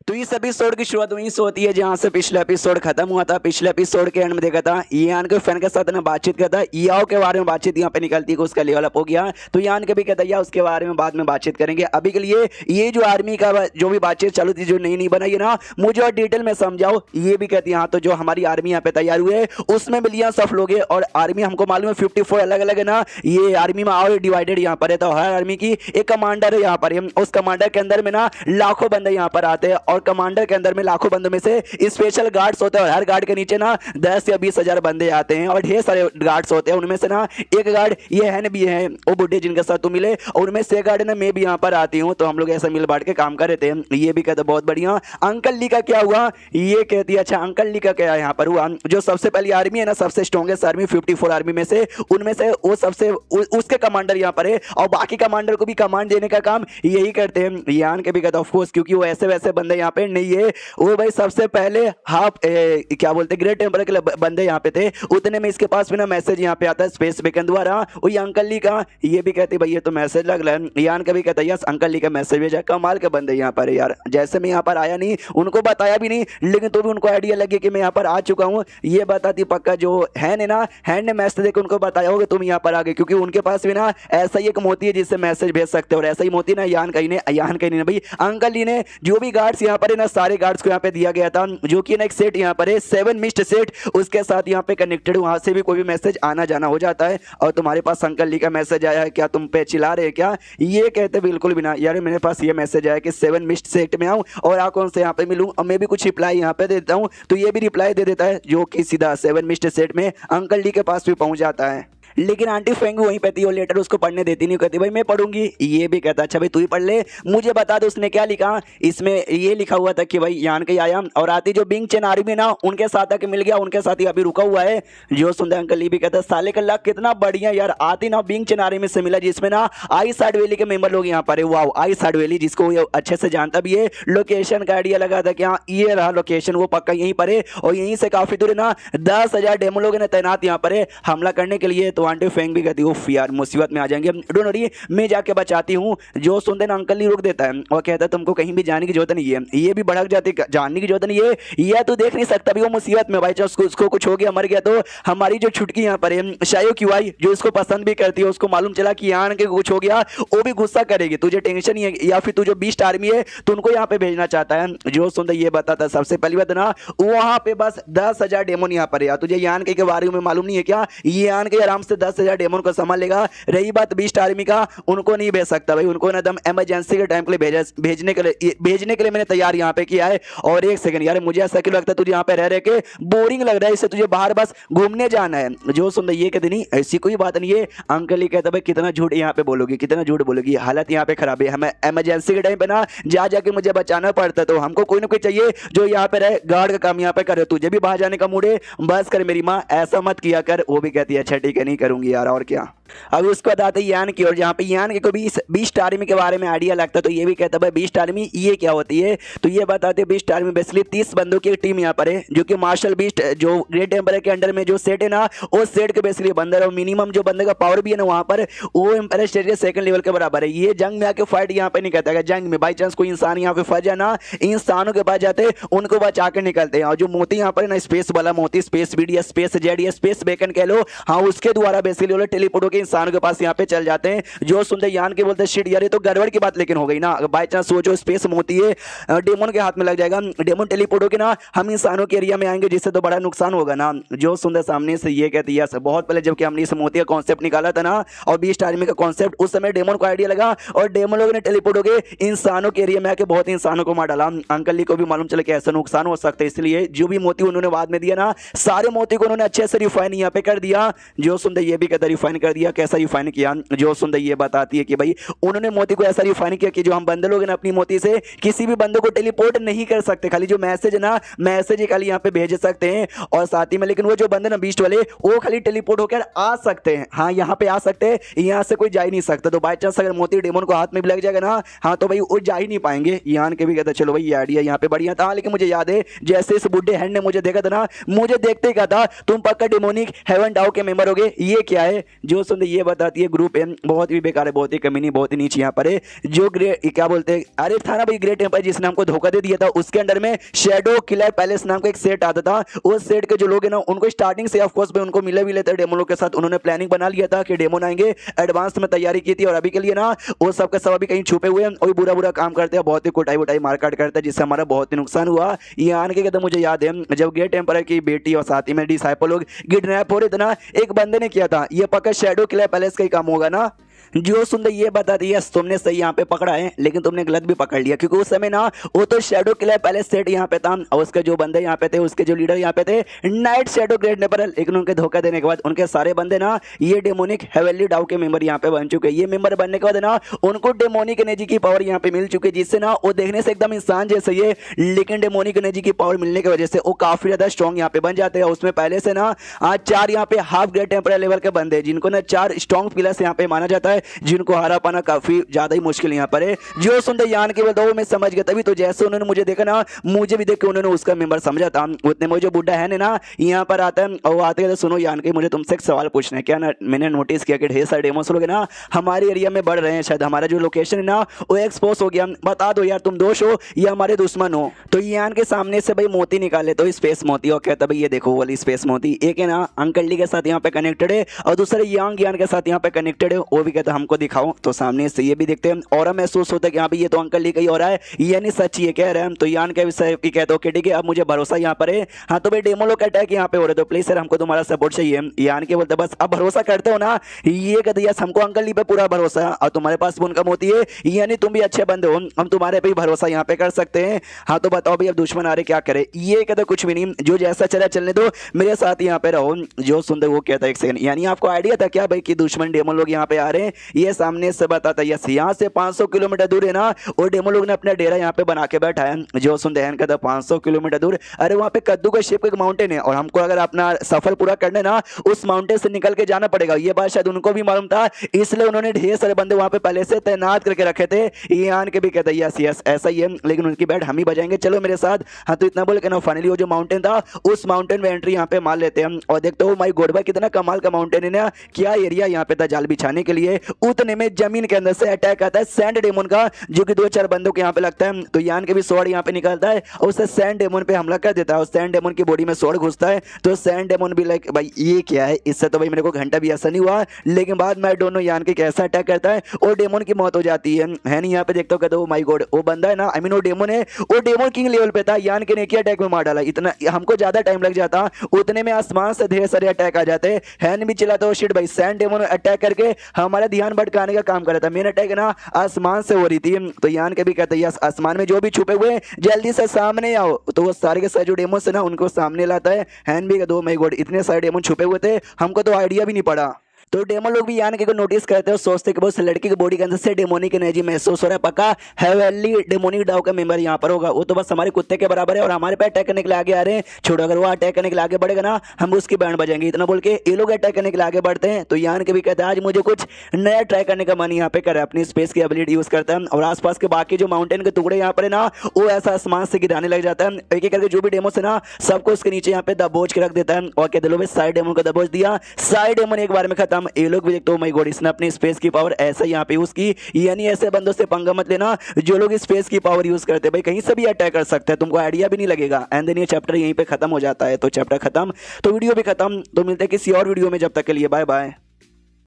तो इस एपिसोड की शुरुआत वहीं से होती है जहां से पिछला एपिसोड खत्म हुआ था। पिछले एपिसोड के एंड में देखा था यान के फैन के साथ ना बातचीत करता है, याओ के बारे में बातचीत यहाँ पे निकलती है कि उसका लेवल अप हो गया। तो यान के भी कहता है या उसके बारे में बाद में बातचीत करेंगे, अभी के लिए ये जो आर्मी का जो भी बातचीत चालू थी जो नई नई बनाई है ना, मुझे और डिटेल में समझाओ। ये भी कहती है हाँ तो जो हमारी आर्मी यहाँ पे तैयार हुए उसमें मिलियंस ऑफ लोग हैं और आर्मी हमको मालूम है 54 अलग अलग है ना, ये आर्मी में और डिवाइडेड यहाँ पर है। तो हर आर्मी की एक कमांडर है यहाँ पर, उस कमांडर के अंदर में ना लाखों बंदे यहाँ पर आते हैं और कमांडर के अंदर में लाखों बंदों में से स्पेशल गार्ड्स होते हैं और हर गार्ड के नीचे ना 10 या 20 हजार बंदे आते हैं और ढेर सारे गार्ड्स होते हैं। उनमें से ना एक गार्ड ये है भी है वो बुढ़े जिनके साथ तुम मिले, और उनमें से गार्ड ना मैं भी यहाँ पर आती हूँ, तो हम लोग ऐसा मिल बांट के काम कर रहे थे। ये भी कहते बहुत बढ़िया। अंकल ली का क्या हुआ, ये कहती है अच्छा अंकल ली का क्या यहाँ पर हुआ। जो सबसे पहली आर्मी है ना, सबसे स्ट्रॉन्गेस्ट आर्मी 54 आर्मी में से, उनमें से वो सबसे उसके कमांडर यहाँ पर है और बाकी कमांडर को भी कमांड देने का काम यही करते हैं। यान के भी कहता ऑफ कोर्स क्योंकि वो ऐसे वैसे बंदे यहाँ पे नहीं है, वो भाई सबसे पहले हाफ क्या बोलते ग्रेट टेम्पर के बंदे यहाँ पे थे। उतने में इसके पास भी ना मैसेज यहाँ पे आता है स्पेस बेकन द्वारा, वो ये अंकल ली का। ये भी कहती भाई ये तो मैसेज लग रहा है। यान कभी कहता यस अंकल ली का मैसेज भेजा, कमाल के बंदे यहाँ पर यार। जैसे मैं यहाँ पर आया नहीं, उनको बताया भी नहीं, लेकिन तो भी उनको आइडिया लगे कि मैं यहाँ पर आ चुका हूँ। ये बताती पक्का जो है ना हैंड ने मैसेज देकर उनको बताया होगा तुम यहाँ पर आ गए, क्योंकि उनके पास भी ना ऐसा ही एक मोती है जिससे मैसेज भेज सकते हो और ऐसा ही मोती ना यान कहीं ने भाई अंकल ली ने जो भी गार्ड्स यहाँ पर है ना सारे गार्ड्स को यहाँ पे दिया गया था, जो कि ना एक सेट यहाँ पर है 7 मिस्ट सेट, उसके साथ यहाँ पे कनेक्टेड, वहां से भी कोई भी मैसेज आना जाना हो जाता है। और तुम्हारे पास अंकल ली का मैसेज आया है क्या, तुम पे चिल्ला रहे क्या। ये कहते बिल्कुल भी ना यार, मेरे पास ये मैसेज आया कि 7 मिस्ट सेट में आऊँ और आंखों से यहाँ पे मिलूँ और मैं भी कुछ रिप्लाई यहाँ पे देता हूँ, तो ये भी रिप्लाई दे देता है जो कि सीधा 7 मिस्ट सेट में अंकल ली के पास भी पहुंच जाता है। लेकिन आंटी फेंग वहीं पे थी, वो लेटर उसको पढ़ने देती नहीं, कहती भाई मैं पढ़ूंगी। ये भी कहता अच्छा भाई तू ही पढ़ ले, मुझे बता दो उसने क्या लिखा। इसमें ये लिखा हुआ था कि भाई यान के आया और आती जो बिंग चेन आर्मी ना उनके साथ आके मिल गया, उनके साथ ही अभी रुका हुआ है। जो सुंदर अंकल ये भी कहता साले का लक कितना बढ़िया यार, आती ना बिंग चेन आर्मी से मिला जिसमें ना आई साइड वैली के मेंबर लोग यहाँ पर है। वाह आई साइड वैली जिसको अच्छे से जानता भी है, लोकेशन का आइडिया लगा था कि हाँ ये रहा लोकेशन, वो पक्का यहीं पर है और यहीं से काफी दूर ना 10,000 डेमो लोग ने तैनात यहाँ पर है हमला करने के लिए। तो आंटी फेंग भी कहती उफ यार मुसीबत में आ जाएंगे, डोंट वरी मैं जाके बचाती हूँ। जो सुनते ना अंकल नहीं रुक देता है और कहता है तुमको कहीं भी जाने की जरूरत नहीं है। ये भी भड़क जाती जानने की जरूरत नहीं है, यह तू देख नहीं सकता भी वो मुसीबत में भाई चाहे उसको कुछ हो गया मर गया तो हमारी जो छुटकी यहाँ पर है शायो क्यों आई जो इसको पसंद भी करती है, उसको मालूम चला कि यहाँ के कुछ हो गया वो भी गुस्सा करेगी, तुझे टेंशन नहीं है या फिर तू जो बीस्ट आर्मी है तो उनको यहाँ पे भेजना चाहता है। जो सुंदर ये बताता सबसे पहली बात ना वहां पे बस 10,000 डेमोन यहाँ पर है, तुझे यान के बारे में मालूम नहीं है क्या, ये यान के आराम से 10,000 डेमोन को संभाल लेगा। रही बात बीस्ट आर्मी का, उनको नहीं भेज सकता भाई, उनको ना दम इमरजेंसी के टाइम के लिए भेजने के लिए मैंने तैयार यहाँ पे किया है। और एक सेकंड यार मुझे ऐसा क्यों लगता है तुझे यहाँ पे रह के बोरिंग लग रहा है, इससे तुझे बाहर बस घूमने जाना है। जो सुन ये कहते नहीं ऐसी कोई बात नहीं है। अंकल ही कहता भाई कितना झूठ यहाँ पे बोलोगी, कितना झूठ बोलोगी, हालत यहाँ पे खराब है, हमें इमरजेंसी के टाइम पे ना जा जाके मुझे बचाना पड़ता है, तो हमको कोई ना कोई चाहिए जो यहाँ पे रहे गार्ड का काम यहाँ पे करे। तुझे भी बाहर जाने का मूड है, बस कर मेरी माँ ऐसा मत किया कर। वो भी कहती है अच्छा ठीक है नहीं करूंगी यार और क्या। अब उसको बताते यान की, और जहाँ पे यान के को बीस्ट आर्मी के बारे में आइडिया लगता है तो ये भी कहता है भाई बीस्ट आर्मी ये क्या होती है। तो ये बताते बीस्ट आर्मी बेसिकली 30 बंदों की एक टीम यहाँ पर है जो कि मार्शल बीस्ट जो ग्रेट एम्पायर के अंडर में जो सेट है ना वो सेट के बेसिकली बंदर और मिनिमम जो बंदे का पावर भी है ना वहाँ पर वो एम्पायर स्टेट के सेकंड लेवल के बराबर है। ये जंग में आके फाइट यहाँ पे नहीं करता है, जंग में बाई चांस कोई इंसान यहाँ पे फंस जाए ना इंसानों के पास जाते उनको बचा के निकलते हैं। और जो मोती यहाँ पर ना स्पेस वाला मोती स्पेस बीड या स्पेस जेड या स्पेस बेकन कह लो, हाँ उसके द्वारा बेसिकली वो टेलीपोर्ट होकर इंसानों के पास यहाँ पे चल जाते हैं। जो सुनते यान के बोलते शिट यार ये तो गड़बड़ की बात लेकिन हो गई ना, बाई चांस सोचो स्पेस मोती है डेमोन के हाथ में लग जाएगा, डेमोन टेलीपोर्ट होकर ना हम इंसानों के एरिया में आएंगे जिससे तो बड़ा नुकसान होगा ना। जो सुंदर सामने से ये कहती है बहुत पहले जबकि हमने इस मोती का कॉन्सेप्ट निकाला था ना और बीस्ट आर्मी का कॉन्सेप्ट, उस समय डेमोन को आइडिया लगा और डेमोन लोगों ने टेलीपोर्ट होकर इंसानों के एरिया में आके बहुत इंसानों को मार डाला। अंकल ली को भी मालूम चला कि ऐसा नुकसान हो सकता है, इसलिए जो भी मोती उन्होंने बाद में दिया ना सारे मोती को उन्होंने अच्छे से रिफाइन यहाँ पे कर दिया। जो सुंदर ये भी कहता रिफाइन कर दिया, कैसा रिफाइन किया। जो सुंदर ये बताती है कि भाई उन्होंने मोती को ऐसा रिफाइन किया कि जो हम बंदे लोग हैं अपनी मोती से किसी भी बंदे को टेलीपोर्ट नहीं कर सकते, खाली जो मैसेज है ना मैसेज ही खाली यहाँ पे भेज सकते हैं और साथ ही में लेकिन वो जो बंदे ना बीस्ट वाले वो खाली टेलीपोर्ट होकर आ सकते हैं, हाँ यहाँ पे आ सकते हैं, यहाँ से कोई जा ही नहीं सकता। तो बाई चांस अगर मोती डेमोन को हाथ में भी लग जाएगा ना हाँ तो भाई वो जा ही नहीं पाएंगे। यान के भी कहता चलो भाई ये आइडिया यहाँ पे बढ़िया था, लेकिन मुझे याद है जैसे इस बुढ़े हैंड ने मुझे देखा था ना मुझे देखते ही कहा था तुम पक्का डेमोनिक हेवन डाउ के मेंबर हो गए, ये क्या है। जो सुंदर ये बताती है ग्रुप एम बहुत ही बेकार है, बहुत ही कमीनी, बहुत ही नीचे यहाँ पर है। जो क्या बोलते हैं, अरे था ना भाई ग्रेट एम्पायर जिसने हमको धोखा दे दिया था, उसके अंडर में शेडो किलर पैलेस नाम का एक सेट आता था। उस सेट के जो लोग हैं ना उनको स्टार्टिंग से ऑफकोर्स भाई उनको मिले भी लेते डेमो लोग के साथ, उन्होंने प्लानिंग बना लिया था कि डेमो आएंगे, एडवांस में तैयारी की थी। और अभी के लिए ना वो सब के सब अभी कहीं छुपे हुए हैं और बुरा बुरा काम करते हैं, बहुत ही कुटाई वुटाई मारकाट करते हैं, जिससे हमारा बहुत ही नुकसान हुआ। ये आने के कहते मुझे याद है जब ग्रेट एम्पायर की बेटी और साथ ही में डिसाइपल लोग किडनैप हो रहे थे ना, एक बंदे ने किया था, ये पक्का शेडो किलर पैलेस का ही काम होगा ना। जो सुंदर ये बता दी तुमने सही यहाँ पे पकड़ा है, लेकिन तुमने गलत भी पकड़ लिया, क्योंकि उस समय ना वो तो शेडो किलर पैलेस सेट यहाँ पे था और उसके जो बंदे यहाँ पे थे, उसके जो लीडर यहाँ पे थे नाइट शेडो ग्रेट एम्पायर, लेकिन उनके धोखा देने के बाद उनके सारे बंदे ना ये डेमोनिक हेवनली डाउ के मेंबर यहाँ पे बन चुके हैं। ये मेंबर बनने के बाद ना उनको डेमोनिक एनर्जी की पावर यहाँ पे मिल चुकी है, जिससे ना वो देखने से एकदम इंसान जैसे ही है, लेकिन डेमोनिक एनर्जी की पावर मिलने की वजह से वो काफी ज्यादा स्ट्रॉन्ग यहाँ पे बन जाते हैं। उसमें पहले से ना आज 4 यहाँ पे हाफ ग्रेट एम्पायर लेवल के बंदे, जिनको ना 4 स्ट्रॉन्ग पिलर्स यहाँ पे माना जाता है, जिनको हरा पाना काफी ज्यादा ही मुश्किल यहाँ पर है। जो सुंदर यान के बताओ मैं समझ गया, तभी तो जैसे उन्होंने मुझे देखा ना, मुझे भी देख के उन्होंने उसका मेंबर समझा था। उतने में जो बुड्ढा है ना यहाँ पर आता है और आते हैं, तो सुनो यान के मुझे तुमसे एक सवाल पूछना है क्या ना। मैंने नोटिस किया कि ढेर सारे डेमोस लोग ना हमारे एरिया में बढ़ रहे हैं, शायद हमारा जो लोकेशन है ना वो एक्सपोज हो गया, बता दो यार तुम दोष हो या हमारे दुश्मन हो। तो यान के सामने से भाई मोती निकाले, तो स्पेस मोती, और कहता भाई ये देखो वाली स्पेस मोती, एक है ना अंकल डी के साथ यहाँ पे कनेक्टेड है और दूसरे यांग यान के साथ यहाँ पे कनेक्टेड है। वो भी कहता हमको दिखाओ, तो सामने से ये भी देखते हैं और महसूस होता है कि हाँ भाई ये तो अंकल ली कहीं हो रहा है, ये नहीं सच्ची है कह रहे हैं। तो यान के विषय की कहते हो कि ठीक है अब मुझे भरोसा यहाँ पर है। हाँ तो भाई डेमो लोग अटैक यहाँ पे हो रहे, तो प्लीज सर हमको तुम्हारा सपोर्ट चाहिए। यान के बोलते बस अब भरोसा करते हो ना, ये कहते यस हमको अंकल ली पे पूरा भरोसा है और तुम्हारे पास उनका मोती है, यानी तुम भी अच्छे बंदे हो, हम तुम्हारे पे भरोसा यहाँ पे कर सकते हैं। हाँ तो बताओ भाई अब दुश्मन आ रहे क्या करे। ये कहते कुछ भी नहीं, जो जैसा चला चलने दो, मेरे साथ यहाँ पे रहो। जो सुंदर वो कहता है एक सेकंड, यानी आपको आइडिया था क्या भाई कि दुश्मन डेमो लोग यहाँ पे आ रहे हैं। ये सामने से बताता यस यहाँ से 500 किलोमीटर दूर है ना, और डेमो लोग ने अपना डेरा यहाँ पे बना के बैठा है। जो सुंदर कहता 500 किलोमीटर दूर, अरे वहाँ पे कद्दू का शेप एक माउंटेन है और हमको अगर अपना सफर पूरा करना है ना उस माउंटेन से निकल के जाना पड़ेगा। ये बात शायद उनको भी मालूम था, इसलिए उन्होंने ढेर सारे बंदे वहाँ पे पहले से तैनात करके रखे थे। ये आन के भी कहता है यस यस ऐसा ही है, लेकिन उनकी बैठ हम ही बजाएंगे, चलो मेरे साथ। हाँ तो इतना बोल के ना फाइनली वो जो माउंटेन था उस माउंटेन में एंट्री यहाँ पे मार लेते हैं और देखते हो माई गॉड भाई कितना कमाल का माउंटेन है ना, क्या एरिया यहाँ पे था जाल बिछाने के लिए। उतने में जमीन के अंदर से अटैक आता है सैंड डेमन का, जो कि 2-4 बंदों के यहाँ पे लगता है। तो यान के भी स्वॉर्ड यहाँ पे निकलता है और उससे सैंड डेमन पे हमला कर देता है और सैंड डेमन की बॉडी में स्वॉर्ड घुसता है। तो सैंड डेमन भी लाइक भाई ये क्या है, इससे तो भाई मेरे को घंटा भी ऐसा नहीं हुआ, लेकिन बाद में दोनों यान के कैसा अटैक करता है और डेमन की मौत हो जाती है नहीं। यहाँ पे देखते हो कहते हो माई गॉड वो बंदा है ना, आई मीन वो डेमन है, वो डेमन किंग लेवल पे था, यान के ने एक अटैक में मार डाला। इतना हमको ज्यादा टाइम लग जाता, उतने में आसमान से ढेर सारे अटैक आ जाते हैं। हैन भी चला तो शिट भाई सैंड डेमन अटैक करके हमारा ध्यान भटकाने का काम कर रहा था। मेन अटैक ना आसमान से हो रही थी। तो यान के भी कहते हैं आसमान में जो भी छुपे हुए जल्दी से सामने आओ, तो वो सारे के सारे जो डेमोस है ना उनको सामने लाता है। हैन भी दो माय गॉड इतने सारे डेमन छुपे हुए थे, हमको तो आइडिया भी नहीं पड़ा। तो डेमो लोग भी यान के को नोटिस करते हो, सोचते कि बहुत लड़की की बॉडी के अंदर से डेमोनिक एनर्जी महसूस हो रहा है, पक्का हेवनली डेमोनिक डाउ का मेंबर यहाँ पर होगा। वो तो बस हमारे कुत्ते के बराबर है और हमारे पे अटैक करने के लिए आगे आ रहे हैं। छोड़ो अगर वो अटैक करने के लिए आगे बढ़ेगा ना हम उसकी बैंड बजाएंगे, इतना बोल के ये लोग अटैक करने के लिए आगे बढ़ते हैं। तो यान के भी कहते हैं आज मुझे कुछ नया ट्राई करने का मन यहाँ पे करे, अपनी स्पेस की एबिलिटी यूज करता है और आसपास के बाकी जो माउंटेन के टुकड़े यहाँ पर है ना वो ऐसा आसमान से गिराने लग जाता है। एक एक करके जो भी डेमोस है ना सबको उसके नीचे यहाँ पे दबोच के रख देता है और कहते लो साइड डेमन को दबोच दिया, साइड डेमन एक बार में खत्म। ये लोग भी देखते हो माय गॉड इसने अपनी स्पेस की पावर ऐसा यहाँ पे यूज की, यानी ऐसे बंदों से पंगा मत लेना जो लोग स्पेस की पावर यूज करते हैं, भाई कहीं से भी अटैक कर सकते हैं, तुमको आइडिया भी नहीं लगेगा। एंड देन ये चैप्टर यहीं पे खत्म हो जाता है। तो चैप्टर खत्म तो वीडियो भी खत्म। तो मिलते हैं किसी और वीडियो में, जब तक के लिए बाय बाय।